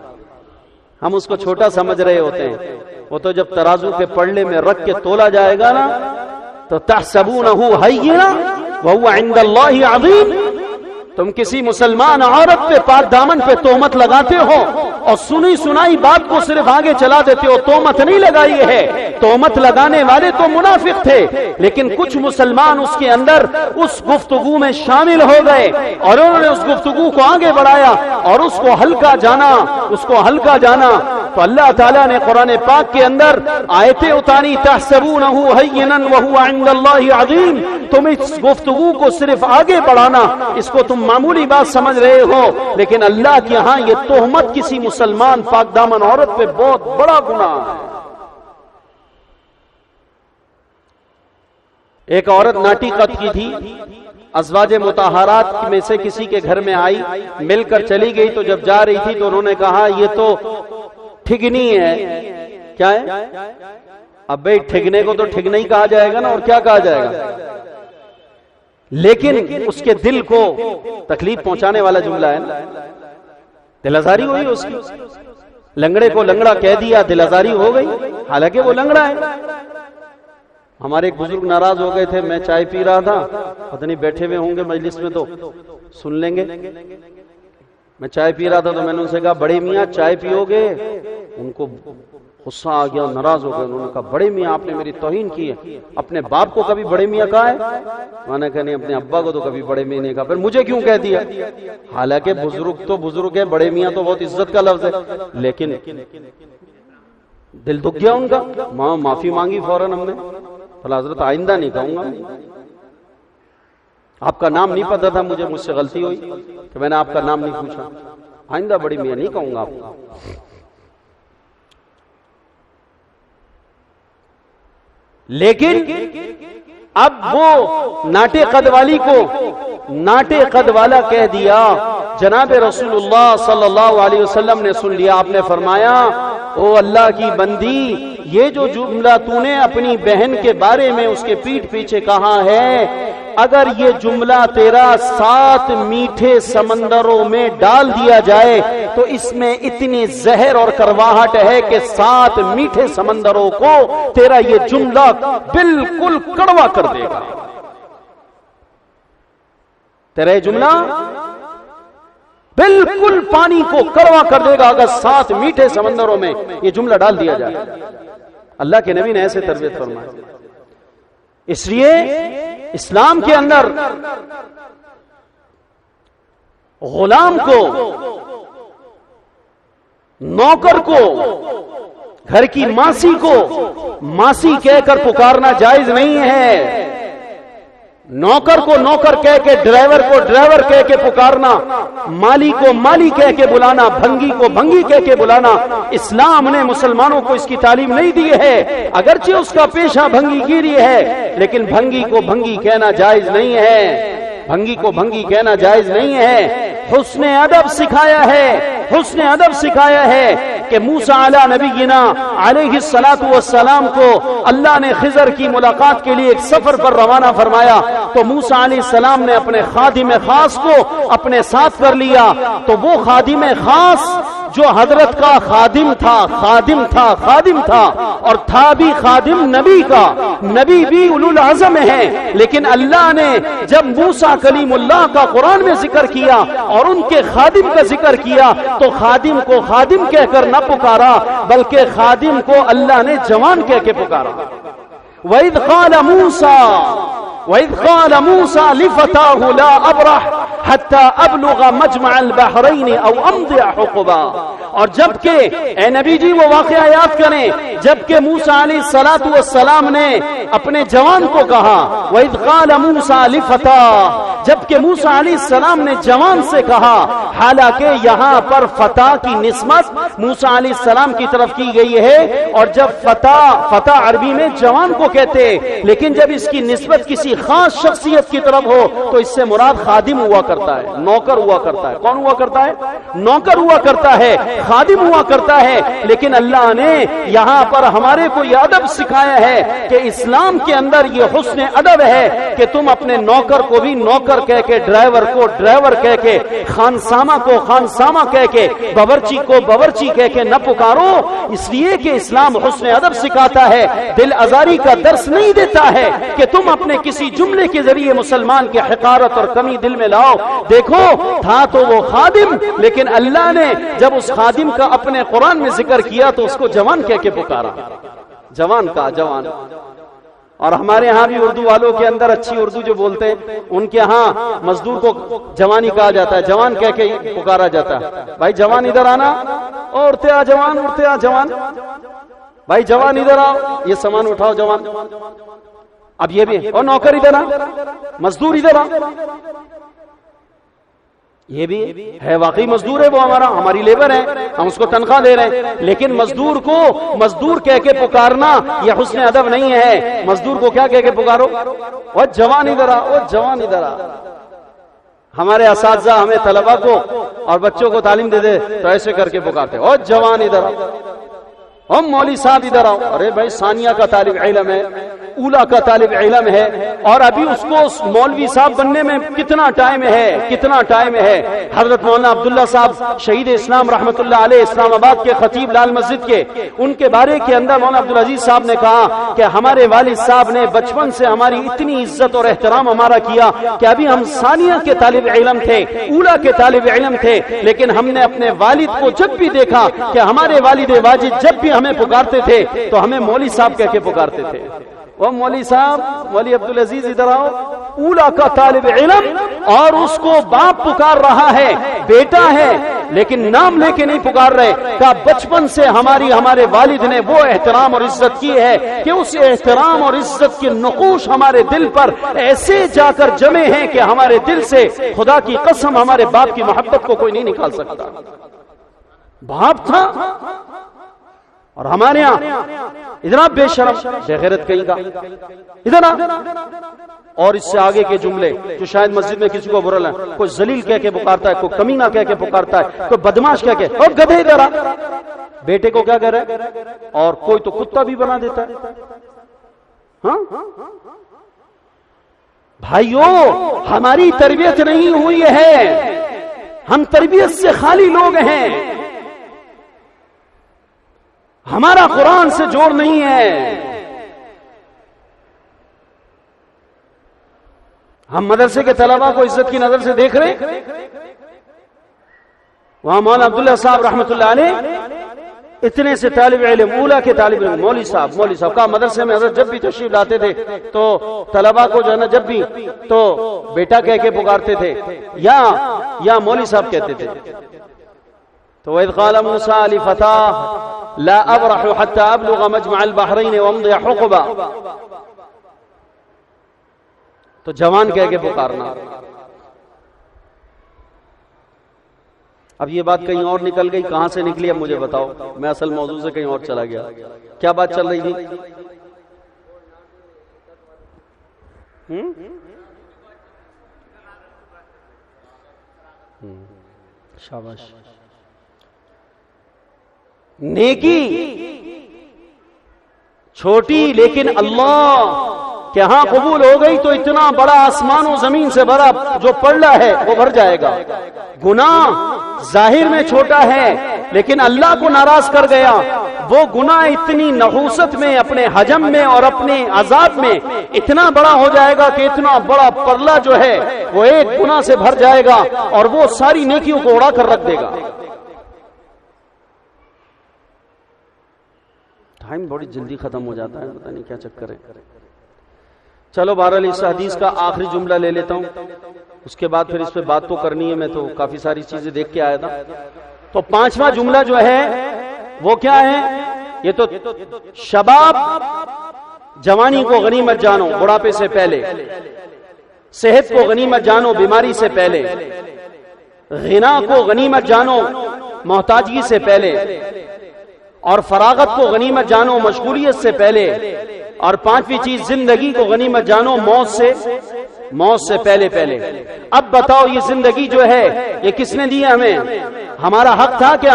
ہم اس کو چھوٹا سمجھ رہے ہوتے ہیں، وہ تو جب ترازو کے پلڑے میں رکھ کے تولا جائے گا نا تو تحسبونہ ہینا وہو عند اللہ عظیم۔ تم کسی مسلمان عورت پہ پاک دامن پہ تہمت لگاتے ہو اور سنی سنائی بات کو صرف آگے چلا دیتے ہو، تہمت نہیں لگائی ہے، تہمت لگانے والے تو منافق تھے، لیکن کچھ مسلمان اس کے اندر اس گفتگو میں شامل ہو گئے اور انہوں نے اس گفتگو کو آگے بڑھایا اور اس کو ہلکا جانا، تو اللہ تعالیٰ نے قرآن پاک کے اندر آیتیں اتاری، تحسبونہ ہینا وہو عند اللہ عظیم۔ تم اس گفتگو کو صرف آگے بڑھانا، اس کو تم معمولی بات سمجھ رہے ہو، لیکن اللہ کے ہاں یہ تہمت کسی مسلمان پاک دامن عورت پہ بہت بڑا گناہ ہے۔ ایک عورت ناٹی قد کی تھی، ازواج مطہرات میں سے کسی کے گھر میں آئی، مل کر چلی گئی، تو جب جا رہی تھی تو انہوں نے کہا یہ تو ٹھگنی ہے۔ کیا ہے؟ اب بھائی ٹھگنے کو تو ٹھگنا ہی کہا جائے گا نا، اور کیا کہا جائے گا، لیکن اس کے دل کو تکلیف پہنچانے والا جملہ ہے نا، دل آزاری ہوئی اس کی، لنگڑے کو لنگڑا کہہ دیا، دل آزاری ہو گئی، حالانکہ وہ لنگڑا ہے۔ ہمارے ایک بزرگ ناراض ہو گئے تھے، میں چائے پی رہا تھا، پتہ نہیں بیٹھے ہوئے ہوں گے مجلس میں تو سن لیں گے، میں چائے پی رہا تھا تو میں نے ان سے کہا بڑے میاں چائے پیو گے؟ ان کو غصہ آ گیا، ناراض ہو گئے، انہوں نے کہا بڑے میاں آپ نے میری توہین کی ہے، اپنے باپ کو کبھی بڑے میاں کہا ہے؟ میں نے کہا نہیں، اپنے ابا کو تو کبھی بڑے میاں نہیں کہا، پھر مجھے کیوں کہہ دیا؟ حالانکہ بزرگ تو بزرگ ہے، بڑے میاں تو بہت عزت کا لفظ ہے، لیکن دل دکھ گیا ان کا، معافی مانگی فوراً ہم نے، بھلا حضرت آئندہ نہیں کہوں گا، آپ کا نام نہیں پتا تھا مجھے، مجھ سے غلطی ہوئی کہ میں نے آپ کا نام نہیں پوچھا، آئندہ بڑی میاں نہیں کہوں گا آپ کو۔ لیکن اب وہ ناٹے قد والی کو ناٹے قد والا کہہ دیا، جناب رسول اللہ صلی اللہ علیہ وسلم نے سن لیا، آپ نے فرمایا او اللہ کی بندی، یہ جو جملہ تو نے اپنی بہن کے بارے میں اس کے پیٹھ پیچھے کہا ہے، اگر یہ جملہ تیرا 7 میٹھے سمندروں میں ڈال دیا جائے تو اس میں اتنی زہر اور کرواہٹ ہے کہ 7 میٹھے سمندروں کو تیرا یہ جملہ بالکل کڑوا کر دے گا۔ تیرا یہ جملہ بالکل پانی کو کڑوا کر دے گا اگر 7 میٹھے سمندروں میں یہ جملہ ڈال دیا جائے۔ اللہ کے نبی نے ایسے تربیت فرمائی۔ اس لیے اسلام کے اندر غلام کو نوکر کو، گھر کی ماسی کو ماسی کہہ کر پکارنا جائز نہیں ہے، نوکر کو نوکر کہہ کے، ڈرائیور کو ڈرائیور کہہ کے پکارنا، مالی کو مالی کہہ کے بلانا، بھنگی کو بھنگی کہہ کے بلانا، اسلام نے مسلمانوں کو اس کی تعلیم نہیں دی ہے۔ اگرچہ اس کا پیشہ بھنگی گیری ہے، لیکن بھنگی کو بھنگی کہنا جائز نہیں ہے، بھنگی کو بھنگی کہنا جائز نہیں ہے۔ حسن ادب سکھایا ہے، حسن ادب سکھایا ہے کہ موسیٰ علی نبینا علیہ الصلوۃ والسلام کو اللہ نے خضر کی ملاقات کے لیے ایک سفر پر روانہ فرمایا، تو موسیٰ علیہ السلام نے اپنے خادم خاص کو اپنے ساتھ کر لیا، تو وہ خادم خاص جو حضرت کا خادم تھا اور تھا بھی خادم نبی کا، نبی بھی اولو العزم ہے، لیکن اللہ نے جب موسیٰ کلیم اللہ کا قرآن میں ذکر کیا اور ان کے خادم کا ذکر کیا تو خادم کو خادم کہہ کر نہ پکارا، بلکہ خادم کو اللہ نے جوان کہہ کے پکارا۔ وَإِذْ قَالَ مُوسَى لِفَتَاهُ لَا أَبْرَحُ حَتَّى أَبْلُغَ مَجْمَعَ الْبَحْرَيْنِ أَوْ أَمْضِيَ حُقُبًا۔ اور جبکہ اے نبی جی وہ واقعہ یاد کریں، جبکہ موسیٰ علیہ السلام نے اپنے جوان کو کہا، وَإِذْ قَالَ مُوسَى لِفَتَاهُ، جبکہ موسیٰ علیہ السلام نے جوان سے کہا، حالانکہ یہاں پر فتح کی نسبت موسیٰ علیہ السلام کی طرف کی گئی ہے، اور جب فتح عربی میں جوان کو کہتے، لیکن جب اس کی نسبت کسی خاص شخصیت کی طرف ہو تو اس سے مراد خادم ہوا کرتا ہے، نوکر ہوا کرتا ہے۔ کون ہوا کرتا ہے؟ نوکر ہوا کرتا ہے، خادم ہوا کرتا ہے۔ لیکن اللہ نے یہاں پر ہمارے کو یہ ادب سکھایا ہے کہ اسلام کے اندر یہ حسن ادب ہے کہ تم اپنے نوکر کو بھی نوکر کہہ کے، ڈرائیور کو ڈرائیور کہہ کے، خانسامہ کو خانسامہ کہہ کے، باورچی کو باورچی کہہ کے نہ پکارو، اس لیے کہ اسلام حسن ادب سکھاتا ہے، دل آزاری کا درس نہیں دیتا ہے کہ تم اپنے کسی جملے کے ذریعے مسلمان کی حقارت اور کمی دل میں لاؤ۔ دیکھو تھا تو وہ خادم، لیکن اللہ نے جب اس خادم کا اپنے قرآن میں ذکر کیا تو اس کو جوان کہہ کے پکارا، جوان کا جوان۔ اور ہمارے ہاں بھی اردو والوں کے اندر اچھی اردو جو بولتے ہیں، ان کے ہاں مزدور کو جوانی کہا جاتا ہے، جوان کہہ کے پکارا جاتا ہے، بھائی جوان ادھر آنا، اڑتے آ جوان، اڑتے آ جوان، بھائی جوان ادھر آؤ، یہ سامان اٹھاؤ جوان۔ اب یہ بھی، اور نوکر ادھر آ، مزدور ادھر آ، یہ بھی ہے، واقعی مزدور ہے وہ، ہماری لیبر ہے، ہم اس کو تنخواہ دے رہے ہیں، لیکن مزدور کو مزدور کہہ کے پکارنا یہ حسن ادب نہیں ہے۔ مزدور کو کیا کہہ کے پکارو؟ وہ جوان ادھر آ، وہ جوان ادھر آ۔ ہمارے اساتذہ ہمیں طلبہ کو اور بچوں کو تعلیم دے دے تو ایسے کر کے پکارتے، او جوان ادھر آ، ہم مولوی صاحب ادھر آؤ۔ ارے بھائی ثانیہ کا طالب علم ہے، اولا کا طالب علم ہے، اور ابھی اس کو مولوی صاحب بننے میں کتنا ٹائم ہے، کتنا ٹائم ہے۔ حضرت مولانا عبداللہ صاحب شہید اسلام رحمۃ اللہ علیہ، اسلام آباد کے خطیب لال مسجد کے، ان کے بارے کے اندر مولانا عبدالعزیز صاحب نے کہا کہ ہمارے والد صاحب نے بچپن سے ہماری اتنی عزت اور احترام ہمارا کیا کہ ابھی ہم ثانیہ کے طالب علم تھے، اولا کے طالب علم تھے، لیکن ہم نے اپنے والد کو جب بھی دیکھا کہ ہمارے والد واجد جب بھی ہمیں پکارتے تھے تو ہمیں مولوی صاحب کہہ کے پکارتے تھے۔ وہ مولوی صاحب، مولوی عبدالعزیز ادھر آؤ، اولا کا طالب علم، اور اس کو باپ پکار رہا ہے، بیٹا ہے، لیکن نام لے کے نہیں پکار رہے۔ کہ بچپن سے ہمارے والد نے وہ احترام اور عزت کی ہے کہ اس احترام اور عزت کے نقوش ہمارے دل پر ایسے جا کر جمے ہیں کہ ہمارے دل سے خدا کی قسم ہمارے باپ کی محبت کو کوئی نہیں نکال سکتا۔ باپ تھا، اور ہمارے یہاں اتنا بے شرم بے غیرت کہیں کا ادھر آ، اور اس سے آگے کے جملے جو شاید مسجد میں کسی کو برا لگے، کوئی ذلیل کہہ کے پکارتا ہے، کوئی کمینہ کہہ کے پکارتا ہے، کوئی بدماش کہہ کے، اور گدھے ادھر آ، بیٹے کو کیا کہہ رہا ہے، اور کوئی تو کتا بھی بنا دیتا ہے۔ ہاں بھائیو، ہماری تربیت نہیں ہوئی ہے، ہم تربیت سے خالی لوگ ہیں، ہمارا قرآن سے جوڑ نہیں ہے۔ ہم مدرسے کے طلباء کو عزت کی نظر سے دیکھ رہے، وہاں مولانا عبداللہ صاحب رحمۃ اللہ علیہ اتنے سے طالب علم، اولا کے طالب علم، مولوی صاحب کا مدرسے میں حضرت جب بھی تشریف لاتے تھے تو طلباء کو جو ہے نا جب بھی تو بیٹا کہہ کے پکارتے تھے یا مولوی صاحب کہتے تھے۔ تو وَإِذْ قَالَ مُوسَىٰ لِفَتَاهُ لَا أَبْرَحُ حَتَّىٰ أَبْلُغَ مَجْمَعَ الْبَحْرَيْنِ وَأَمْضِيَ حُقُبًا، تو جوان کہہ کے پکارنا. اب یہ بات کہیں اور نکل گئی، کہاں سے نکلی اب مجھے بتاؤ، میں اصل موضوع سے کہیں اور چلا گیا. کیا بات چل رہی تھی؟ شاباش. نیکی چھوٹی لیکن اللہ کہ ہاں قبول ہو گئی تو اتنا بڑا آسمان و زمین سے بڑا جو پڑا ہے وہ بھر جائے گا. گناہ ظاہر میں چھوٹا ہے لیکن اللہ کو ناراض کر گیا، وہ گناہ اتنی نحوست میں، اپنے حجم میں اور اپنے عذاب میں اتنا بڑا ہو جائے گا کہ اتنا بڑا پرلا جو ہے وہ ایک گناہ سے بھر جائے گا اور وہ ساری نیکیوں کو اڑا کر رکھ دے گا. ٹائم بڑی جلدی ختم ہو جاتا ہے، پتہ نہیں کیا چکر ہے. چلو بہرحال اس حدیث کا آخری جملہ لے لیتا ہوں، اس کے بعد پھر اس پہ بات تو کرنی ہے، میں تو کافی ساری چیزیں دیکھ کے آیا تھا. تو پانچواں جملہ جو ہے وہ کیا ہے؟ یہ تو شباب، جوانی کو غنیمت جانو بڑھاپے سے پہلے، صحت کو غنیمت جانو بیماری سے پہلے، غنا کو غنیمت جانو محتاجگی سے پہلے، اور فراغت کو غنیمت جانو مشغولیت سے پہلے، اور پانچویں چیز زندگی کو غنیمت جانو موت سے پہلے. اب بتاؤ یہ زندگی جو ہے یہ کس نے دی ہمیں؟ ہمارا حق تھا کہ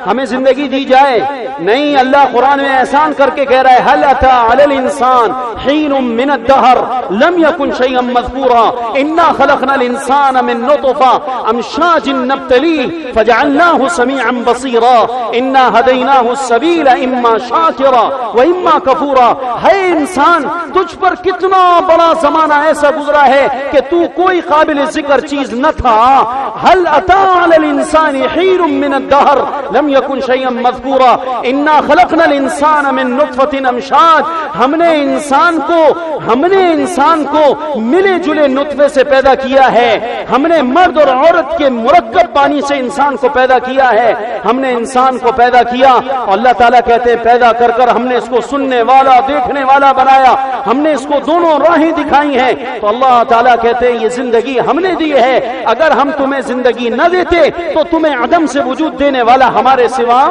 ہمیں زندگی دی جائے؟ نہیں، اللہ قرآن میں احسان کر کے کہہ رہا ہے هل اتى على الانسان حين من الدهر لم يكن شيئا مذكورا انا خلقنا الانسان من نطفه امشاج نبتليه فجعلناه سميعا بصيرا انا هديناه السبيل اما شاكرا واما كفورا. ہے انسان، تجھ پر کتنا بڑا زمانہ ایسا گزرا ہے کہ تو کوئی قابل ذکر چیز نہ تھا. هل اتى على الانسان حين من الدهر لم يكن شيئا مذكورا انا خلقنا الانسان من نطفة امشاج. ہم نے انسان کو ملے جلے نطفے سے پیدا کیا ہے. ہم نے مرد اور عورت کے مرکب پانی سے انسان کو پیدا کیا ہے. ہم نے انسان کو پیدا کیا، اللہ تعالیٰ کہتے ہیں پیدا کر ہم نے اس کو سننے والا دیکھنے والا بنایا، ہم نے اس کو دونوں راہیں دکھائی ہیں. تو اللہ تعالیٰ کہتے ہیں یہ زندگی ہم نے دی ہے، اگر ہم تمہیں زندگی نہ دیتے تو تمہیں عدم سے وجود دینے والا ہمارے سوا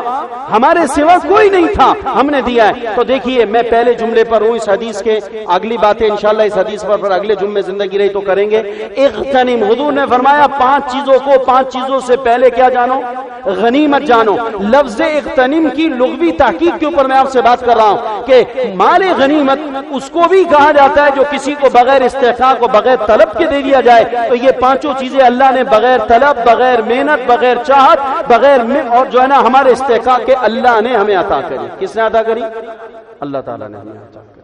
کوئی نہیں تھا، ہم نے دیا ہے. تو دیکھیے میں پہلے جملے پر ہوں، اس حدیث کے اگلی باتیں انشاءاللہ اس حدیث پر اگلے جمعے زندگی رہی تو کریں گے. اغتنم، حضور نے فرمایا پانچ چیزوں سے پہلے کیا جانو؟ غنیمت جانو. لفظ اغتنم کی لغوی تحقیق کے اوپر میں آپ سے بات کر رہا ہوں کہ مال غنیمت اس کو بھی کہا جاتا ہے جو کسی کو بغیر استحقاق و بغیر طلب کے دے دیا جائے. تو یہ پانچوں چیزیں اللہ نے بغیر طلب، بغیر محنت، بغیر چاہت، اور جو ہے نا ہمارے استحقاق کے اللہ نے ہمیں عطا کری. کس نے عطا کری؟ اللہ تعالیٰ نے ہمیں عطا کری.